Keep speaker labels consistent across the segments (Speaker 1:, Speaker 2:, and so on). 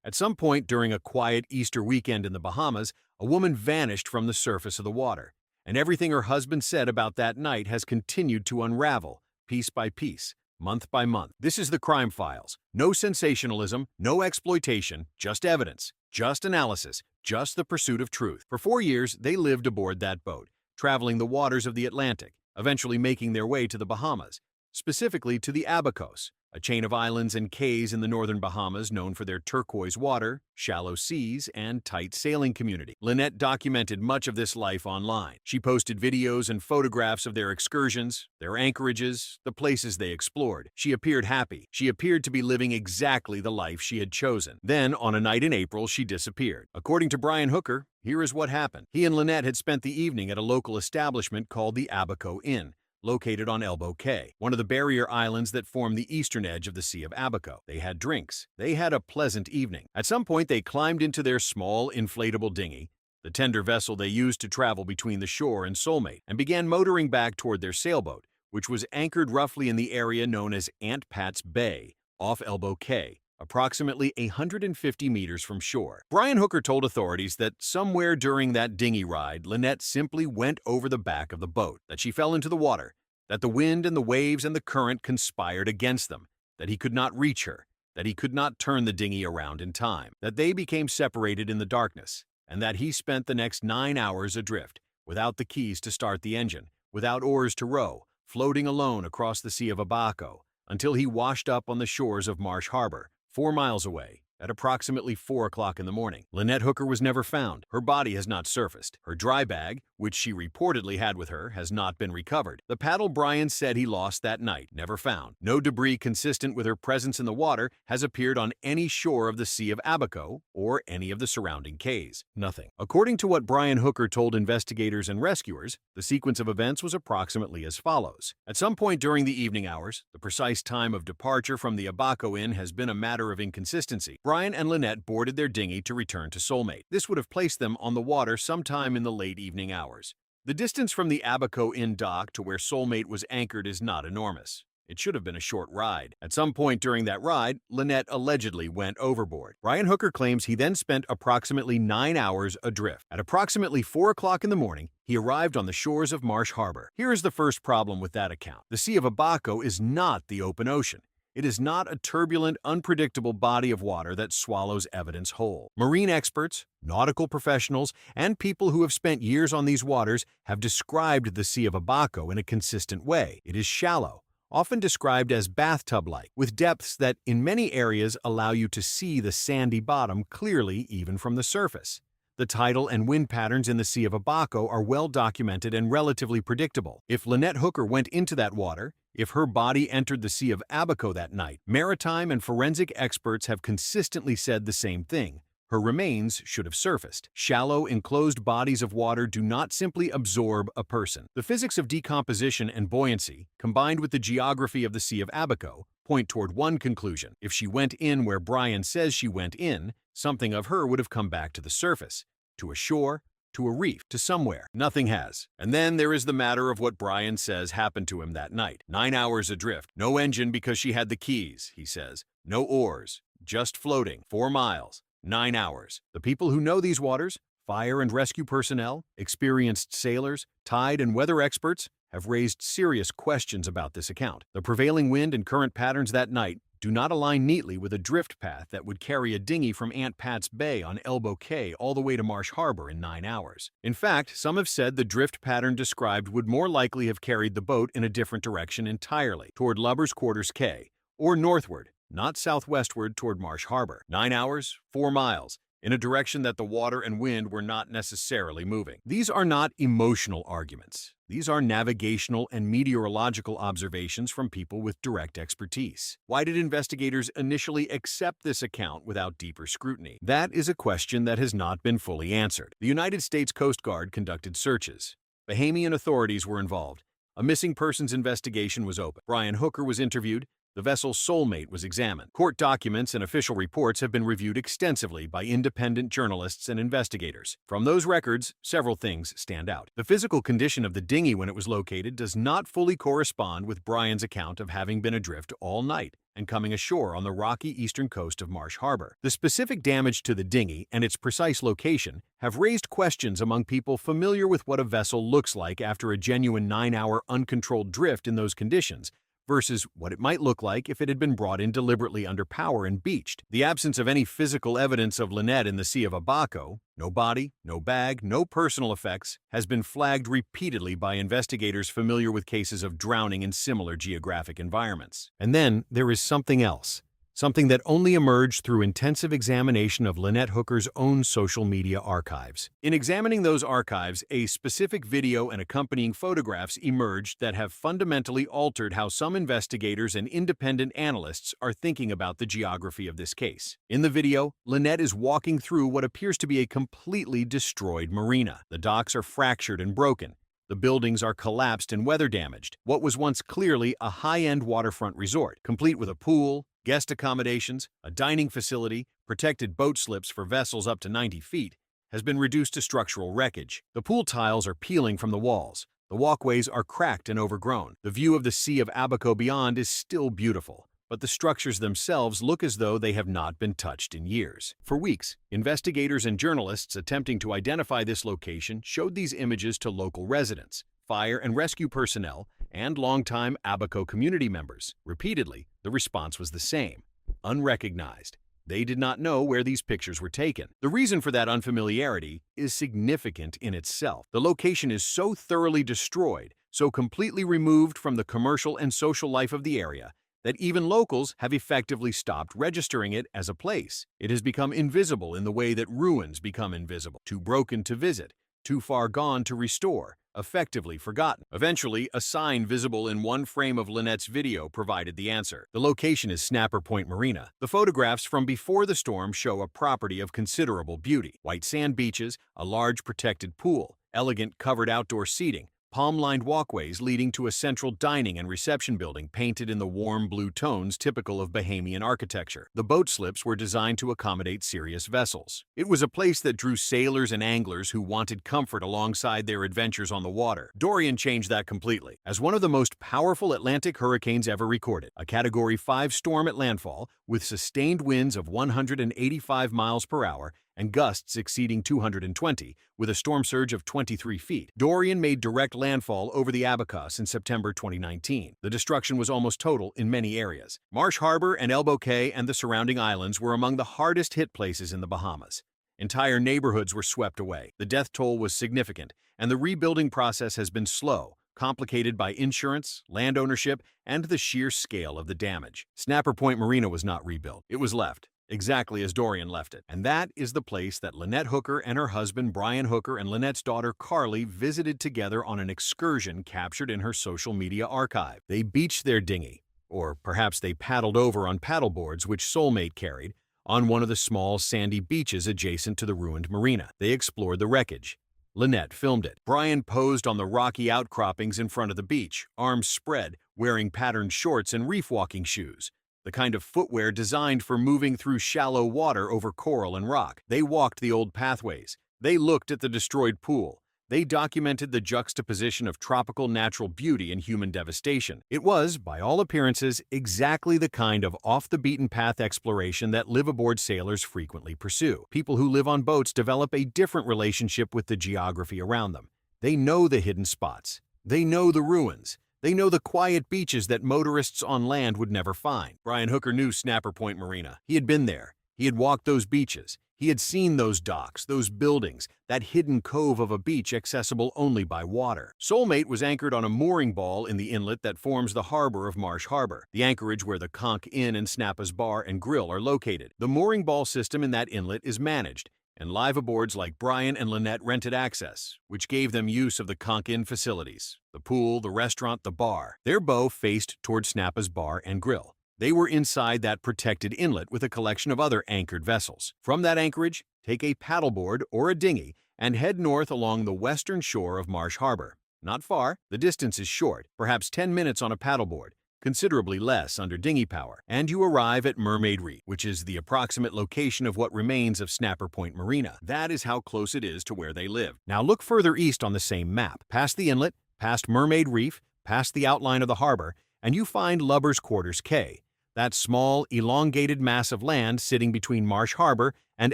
Speaker 1: At some point during a quiet Easter weekend in the Bahamas, a woman vanished from the surface of the water, and everything her husband said about that night has continued to unravel, piece by piece, month by month. This is the Crime Files. No sensationalism, no exploitation, just evidence, just analysis, just the pursuit of truth. For 4 years, they lived aboard that boat, traveling the waters of the Atlantic, eventually making their way to the Bahamas, specifically to the Abacos, a chain of islands and cays in the northern Bahamas known for their turquoise water, shallow seas, and tight sailing community. Lynette documented much of this life online. She posted videos and photographs of their excursions, their anchorages, the places they explored. She appeared happy. She appeared to be living exactly the life she had chosen. Then, on a night in April, she disappeared. According to Brian Hooker, here is what happened. He and Lynette had spent the evening at a local establishment called the Abaco Inn, located on Elbow Cay, one of the barrier islands that form the eastern edge of the Sea of Abaco. They had drinks. They had a pleasant evening. At some point, they climbed into their small, inflatable dinghy, the tender vessel they used to travel between the shore and Soulmate, and began motoring back toward their sailboat, which was anchored roughly in the area known as Aunt Pat's Bay, off Elbow Cay, approximately 150 meters from shore. Brian Hooker told authorities that somewhere during that dinghy ride, Lynette simply went over the back of the boat, that she fell into the water, that the wind and the waves and the current conspired against them, that he could not reach her, that he could not turn the dinghy around in time, that they became separated in the darkness, and that he spent the next 9 hours adrift, without the keys to start the engine, without oars to row, floating alone across the Sea of Abaco, until he washed up on the shores of Marsh Harbor, 4 miles away, at approximately 4 o'clock in the morning. Lynette Hooker was never found. Her body has not surfaced. Her dry bag, which she reportedly had with her, has not been recovered. The paddle Brian said he lost that night, never found. No debris consistent with her presence in the water has appeared on any shore of the Sea of Abaco or any of the surrounding cays. Nothing. According to what Brian Hooker told investigators and rescuers, the sequence of events was approximately as follows. At some point during the evening hours, the precise time of departure from the Abaco Inn has been a matter of inconsistency. Brian and Lynette boarded their dinghy to return to Soulmate. This would have placed them on the water sometime in the late evening hours. The distance from the Abaco Inn dock to where Soulmate was anchored is not enormous. It should have been a short ride. At some point during that ride, Lynette allegedly went overboard. Brian Hooker claims he then spent approximately 9 hours adrift. At approximately 4 o'clock in the morning, he arrived on the shores of Marsh Harbor. Here is the first problem with that account. The Sea of Abaco is not the open ocean. It is not a turbulent, unpredictable body of water that swallows evidence whole. Marine experts, nautical professionals, and people who have spent years on these waters have described the Sea of Abaco in a consistent way. It is shallow, often described as bathtub-like, with depths that in many areas allow you to see the sandy bottom clearly even from the surface. The tidal and wind patterns in the Sea of Abaco are well documented and relatively predictable. If Lynette Hooker went into that water, if her body entered the Sea of Abaco that night, maritime and forensic experts have consistently said the same thing. Her remains should have surfaced. Shallow, enclosed bodies of water do not simply absorb a person. The physics of decomposition and buoyancy, combined with the geography of the Sea of Abaco, point toward one conclusion. If she went in where Brian says she went in, something of her would have come back to the surface, to a shore, to a reef, to somewhere. Nothing has. And then there is the matter of what Brian says happened to him that night. 9 hours adrift. No engine because she had the keys, he says. No oars. Just floating. 4 miles. 9 hours. The people who know these waters, fire and rescue personnel, experienced sailors, tide and weather experts, have raised serious questions about this account. The prevailing wind and current patterns that night do not align neatly with a drift path that would carry a dinghy from Aunt Pat's Bay on Elbow Cay all the way to Marsh Harbor in 9 hours. In fact, some have said the drift pattern described would more likely have carried the boat in a different direction entirely, toward Lubbers Quarters Cay, or northward, not southwestward toward Marsh Harbor. 9 hours, 4 miles, in a direction that the water and wind were not necessarily moving. These are not emotional arguments. These are navigational and meteorological observations from people with direct expertise. Why did investigators initially accept this account without deeper scrutiny? That is a question that has not been fully answered. The United States Coast Guard conducted searches. Bahamian authorities were involved. A missing persons investigation was opened. Brian Hooker was interviewed. The vessel's Soulmate was examined. Court documents and official reports have been reviewed extensively by independent journalists and investigators. From those records, several things stand out. The physical condition of the dinghy when it was located does not fully correspond with Brian's account of having been adrift all night and coming ashore on the rocky eastern coast of Marsh Harbor. The specific damage to the dinghy and its precise location have raised questions among people familiar with what a vessel looks like after a genuine 9-hour uncontrolled drift in those conditions, versus what it might look like if it had been brought in deliberately under power and beached. The absence of any physical evidence of Lynette in the Sea of Abaco, no body, no bag, no personal effects, has been flagged repeatedly by investigators familiar with cases of drowning in similar geographic environments. And then there is something else. Something that only emerged through intensive examination of Lynette Hooker's own social media archives. In examining those archives, a specific video and accompanying photographs emerged that have fundamentally altered how some investigators and independent analysts are thinking about the geography of this case. In the video, Lynette is walking through what appears to be a completely destroyed marina. The docks are fractured and broken. The buildings are collapsed and weather-damaged. What was once clearly a high-end waterfront resort, complete with a pool, guest accommodations, a dining facility, protected boat slips for vessels up to 90 feet, has been reduced to structural wreckage. The pool tiles are peeling from the walls. The walkways are cracked and overgrown. The view of the Sea of Abaco beyond is still beautiful, but the structures themselves look as though they have not been touched in years. For weeks, investigators and journalists attempting to identify this location showed these images to local residents, fire and rescue personnel, and longtime Abaco community members. Repeatedly, the response was the same: unrecognized. They did not know where these pictures were taken. The reason for that unfamiliarity is significant in itself. The location is so thoroughly destroyed, so completely removed from the commercial and social life of the area, that even locals have effectively stopped registering it as a place. It has become invisible in the way that ruins become invisible, too broken to visit, too far gone to restore, effectively forgotten. Eventually, a sign visible in one frame of Lynette's video provided the answer. The location is Snapper Point Marina. The photographs from before the storm show a property of considerable beauty: white sand beaches, a large protected pool, elegant covered outdoor seating, palm-lined walkways leading to a central dining and reception building painted in the warm blue tones typical of Bahamian architecture. The boat slips were designed to accommodate serious vessels. It was a place that drew sailors and anglers who wanted comfort alongside their adventures on the water. Dorian changed that completely. As one of the most powerful Atlantic hurricanes ever recorded, a Category 5 storm at landfall with sustained winds of 185 miles per hour and gusts exceeding 220, with a storm surge of 23 feet. Dorian made direct landfall over the Abacos in September 2019. The destruction was almost total in many areas. Marsh Harbor and Elbow Cay and the surrounding islands were among the hardest hit places in the Bahamas. Entire neighborhoods were swept away. The death toll was significant, and the rebuilding process has been slow, complicated by insurance, land ownership, and the sheer scale of the damage. Snapper Point Marina was not rebuilt. It was left exactly as Dorian left it. And that is the place that Lynette Hooker and her husband Brian Hooker and Lynette's daughter Carly visited together on an excursion captured in her social media archive. They beached their dinghy, or perhaps they paddled over on paddleboards which Soulmate carried, on one of the small sandy beaches adjacent to the ruined marina. They explored the wreckage. Lynette filmed it. Brian posed on the rocky outcroppings in front of the beach, arms spread, wearing patterned shorts and reef walking shoes, the kind of footwear designed for moving through shallow water over coral and rock. They walked the old pathways. They looked at the destroyed pool. They documented the juxtaposition of tropical natural beauty and human devastation. It was, by all appearances, exactly the kind of off-the-beaten-path exploration that live-aboard sailors frequently pursue. People who live on boats develop a different relationship with the geography around them. They know the hidden spots. They know the ruins. They know the quiet beaches that motorists on land would never find. Brian Hooker knew Snapper Point Marina. He had been there. He had walked those beaches. He had seen those docks, those buildings, that hidden cove of a beach accessible only by water. Soulmate was anchored on a mooring ball in the inlet that forms the harbor of Marsh Harbor, the anchorage where the Conch Inn and Snappa's Bar and Grill are located. The mooring ball system in that inlet is managed, and live-aboards like Brian and Lynette rented access, which gave them use of the Conch Inn facilities, the pool, the restaurant, the bar. Their bow faced toward Snappa's Bar and Grill. They were inside that protected inlet with a collection of other anchored vessels. From that anchorage, take a paddleboard or a dinghy and head north along the western shore of Marsh Harbor. Not far, the distance is short, perhaps 10 minutes on a paddleboard, considerably less under dinghy power, and you arrive at Mermaid Reef, which is the approximate location of what remains of Snapper Point Marina. That is how close it is to where they live. Now look further east on the same map, past the inlet, past Mermaid Reef, past the outline of the harbor, and you find Lubbers Quarters Cay, that small, elongated mass of land sitting between Marsh Harbor and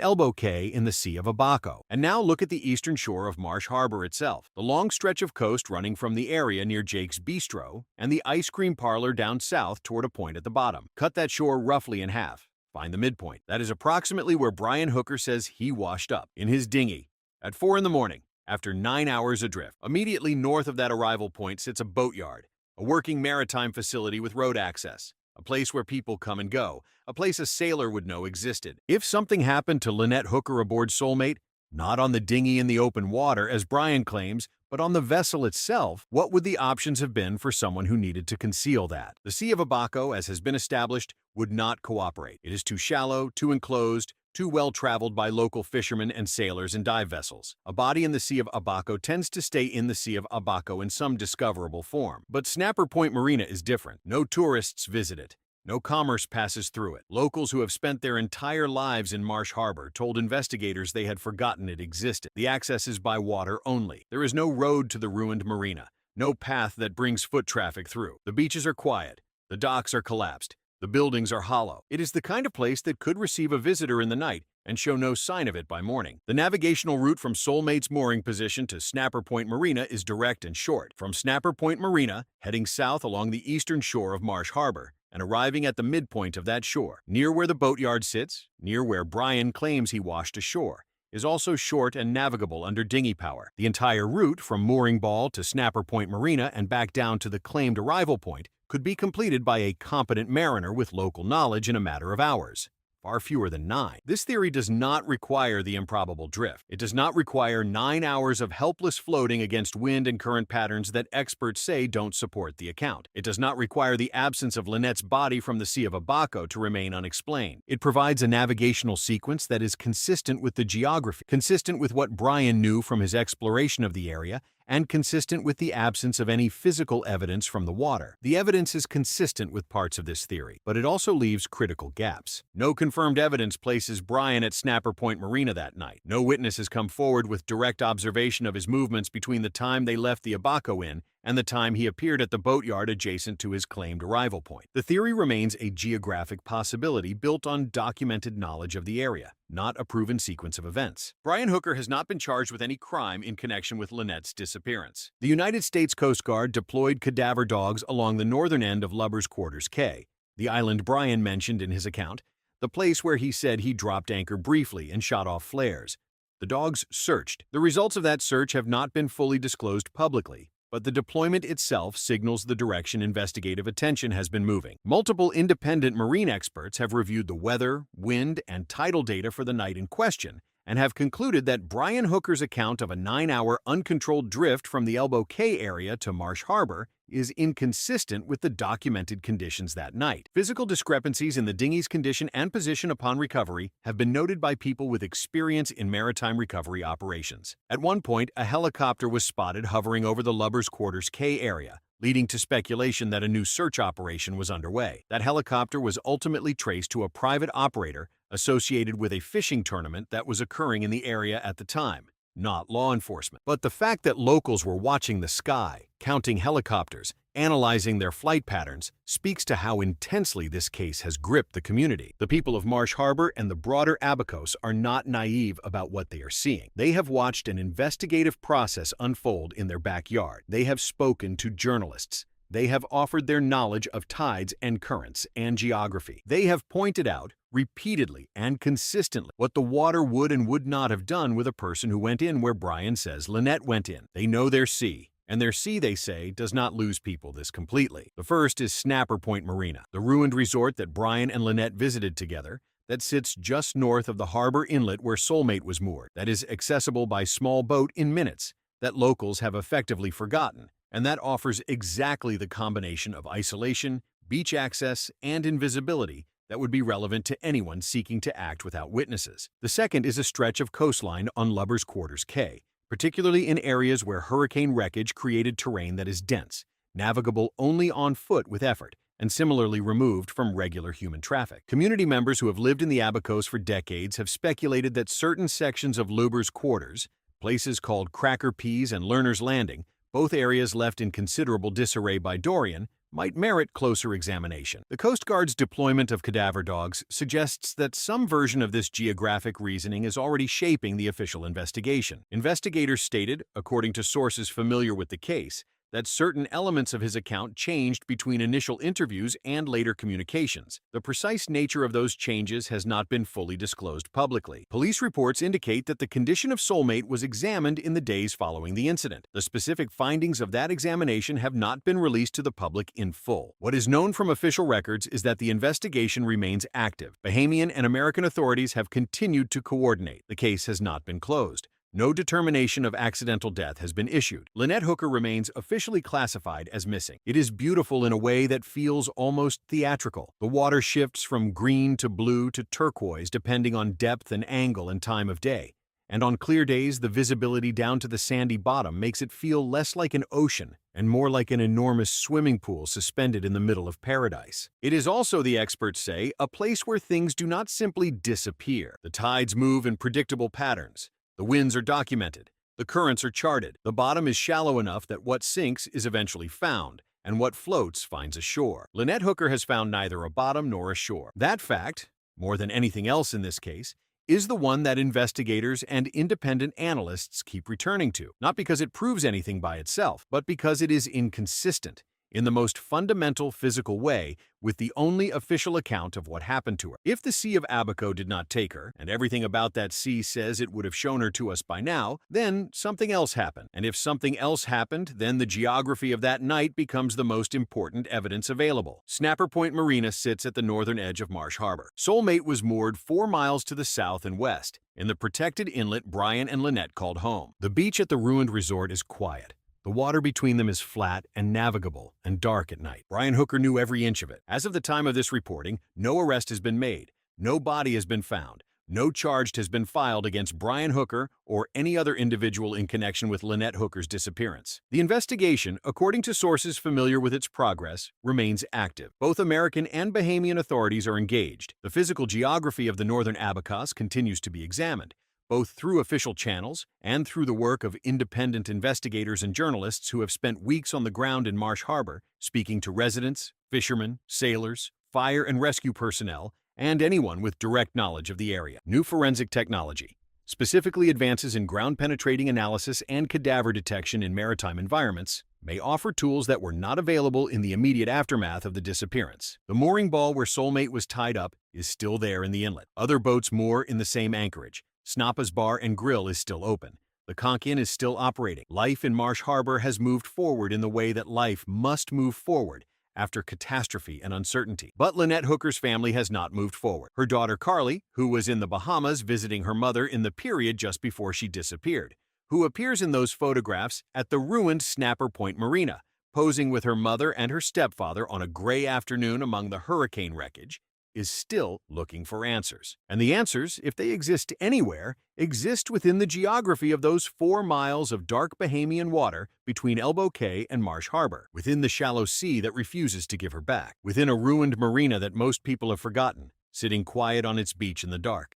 Speaker 1: Elbow Cay in the Sea of Abaco. And now look at the eastern shore of Marsh Harbor itself, the long stretch of coast running from the area near Jake's Bistro and the ice cream parlor down south toward a point at the bottom. Cut that shore roughly in half. Find the midpoint. That is approximately where Brian Hooker says he washed up, in his dinghy, at 4 in the morning, after 9 hours adrift. Immediately north of that arrival point sits a boatyard, a working maritime facility with road access, a place where people come and go, a place a sailor would know existed. If something happened to Lynette Hooker aboard Soulmate, not on the dinghy in the open water, as Brian claims, but on the vessel itself, what would the options have been for someone who needed to conceal that? The Sea of Abaco, as has been established, would not cooperate. It is too shallow, too enclosed, too well traveled by local fishermen and sailors and dive vessels. A body in the Sea of Abaco tends to stay in the Sea of Abaco in some discoverable form. But Snapper Point Marina is different. No tourists visit it. No commerce passes through it. Locals who have spent their entire lives in Marsh Harbor told investigators they had forgotten it existed. The access is by water only. There is no road to the ruined marina, no path that brings foot traffic through. The beaches are quiet. The docks are collapsed. The buildings are hollow. It is the kind of place that could receive a visitor in the night and show no sign of it by morning. The navigational route from Soulmate's mooring position to Snapper Point Marina is direct and short. From Snapper Point Marina, heading south along the eastern shore of Marsh Harbor, and arriving at the midpoint of that shore, near where the boatyard sits, near where Brian claims he washed ashore, is also short and navigable under dinghy power. The entire route from Mooring Ball to Snapper Point Marina and back down to the claimed arrival point could be completed by a competent mariner with local knowledge in a matter of hours. Far fewer than 9. This theory does not require the improbable drift. It does not require 9 hours of helpless floating against wind and current patterns that experts say don't support the account. It does not require the absence of Lynette's body from the Sea of Abaco to remain unexplained. It provides a navigational sequence that is consistent with the geography, consistent with what Brian knew from his exploration of the area, and consistent with the absence of any physical evidence from the water. The evidence is consistent with parts of this theory, but it also leaves critical gaps. No confirmed evidence places Brian at Snapper Point Marina that night. No witness has come forward with direct observation of his movements between the time they left the Abaco Inn and the time he appeared at the boatyard adjacent to his claimed arrival point. The theory remains a geographic possibility built on documented knowledge of the area, not a proven sequence of events. Brian Hooker has not been charged with any crime in connection with Lynette's disappearance. The United States Coast Guard deployed cadaver dogs along the northern end of Lubbers Quarters Cay, the island Brian mentioned in his account, the place where he said he dropped anchor briefly and shot off flares. The dogs searched. The results of that search have not been fully disclosed publicly, but the deployment itself signals the direction investigative attention has been moving. Multiple independent marine experts have reviewed the weather, wind, and tidal data for the night in question, and have concluded that Brian Hooker's account of a 9-hour uncontrolled drift from the Elbow Cay area to Marsh Harbor is inconsistent with the documented conditions that night. Physical discrepancies in the dinghy's condition and position upon recovery have been noted by people with experience in maritime recovery operations. At one point, a helicopter was spotted hovering over the Lubbers Quarters Cay area, leading to speculation that a new search operation was underway. That helicopter was ultimately traced to a private operator associated with a fishing tournament that was occurring in the area at the time, not law enforcement. But the fact that locals were watching the sky, counting helicopters, analyzing their flight patterns, speaks to how intensely this case has gripped the community. The people of Marsh Harbor and the broader Abacos are not naive about what they are seeing. They have watched an investigative process unfold in their backyard. They have spoken to journalists. They have offered their knowledge of tides and currents and geography. They have pointed out, repeatedly and consistently, what the water would and would not have done with a person who went in where Brian says Lynette went in. They know their sea, and their sea, they say, does not lose people this completely. The first is Snapper Point Marina, the ruined resort that Brian and Lynette visited together, that sits just north of the harbor inlet where Soulmate was moored, that is accessible by small boat in minutes, that locals have effectively forgotten, and that offers exactly the combination of isolation, beach access, and invisibility that would be relevant to anyone seeking to act without witnesses. The second is a stretch of coastline on Lubbers Quarters Cay, particularly in areas where hurricane wreckage created terrain that is dense, navigable only on foot with effort, and similarly removed from regular human traffic. Community members who have lived in the Abacos for decades have speculated that certain sections of Lubbers Quarters, places called Cracker Peas and Lerner's Landing, both areas left in considerable disarray by Dorian, might merit closer examination. The Coast Guard's deployment of cadaver dogs suggests that some version of this geographic reasoning is already shaping the official investigation. Investigators stated, according to sources familiar with the case, that certain elements of his account changed between initial interviews and later communications. The precise nature of those changes has not been fully disclosed publicly. Police reports indicate that the condition of Soulmate was examined in the days following the incident. The specific findings of that examination have not been released to the public in full. What is known from official records is that the investigation remains active. Bahamian and American authorities have continued to coordinate. The case has not been closed. No determination of accidental death has been issued. Lynette Hooker remains officially classified as missing. It is beautiful in a way that feels almost theatrical. The water shifts from green to blue to turquoise depending on depth and angle and time of day. And on clear days, the visibility down to the sandy bottom makes it feel less like an ocean and more like an enormous swimming pool suspended in the middle of paradise. It is also, the experts say, a place where things do not simply disappear. The tides move in predictable patterns. The winds are documented. The currents are charted. The bottom is shallow enough that what sinks is eventually found, and what floats finds a shore. Lynette Hooker has found neither a bottom nor a shore. That fact, more than anything else in this case, is the one that investigators and independent analysts keep returning to, not because it proves anything by itself, but because it is inconsistent, in the most fundamental physical way, with the only official account of what happened to her. If the Sea of Abaco did not take her, and everything about that sea says it would have shown her to us by now, then something else happened. And if something else happened, then the geography of that night becomes the most important evidence available. Snapper Point Marina sits at the northern edge of Marsh Harbor. Soulmate was moored 4 miles to the south and west, in the protected inlet Brian and Lynette called home. The beach at the ruined resort is quiet. The water between them is flat and navigable and dark at night. Brian Hooker knew every inch of it. As of the time of this reporting, no arrest has been made, no body has been found, no charge has been filed against Brian Hooker or any other individual in connection with Lynette Hooker's disappearance. The investigation, according to sources familiar with its progress, remains active. Both American and Bahamian authorities are engaged. The physical geography of the northern Abacos continues to be examined, both through official channels and through the work of independent investigators and journalists who have spent weeks on the ground in Marsh Harbor, speaking to residents, fishermen, sailors, fire and rescue personnel, and anyone with direct knowledge of the area. New forensic technology, specifically advances in ground-penetrating analysis and cadaver detection in maritime environments, may offer tools that were not available in the immediate aftermath of the disappearance. The mooring ball where Soulmate was tied up is still there in the inlet. Other boats moor in the same anchorage. Snappa's Bar and Grill is still open. The Conch Inn is still operating. Life in Marsh Harbor has moved forward in the way that life must move forward after catastrophe and uncertainty. But Lynette Hooker's family has not moved forward. Her daughter Carly, who was in the Bahamas visiting her mother in the period just before she disappeared, who appears in those photographs at the ruined Snapper Point Marina, posing with her mother and her stepfather on a gray afternoon among the hurricane wreckage, is still looking for answers. And the answers, if they exist anywhere, exist within the geography of those 4 miles of dark Bahamian water between Elbow Cay and Marsh Harbor, within the shallow sea that refuses to give her back, within a ruined marina that most people have forgotten, sitting quiet on its beach in the dark.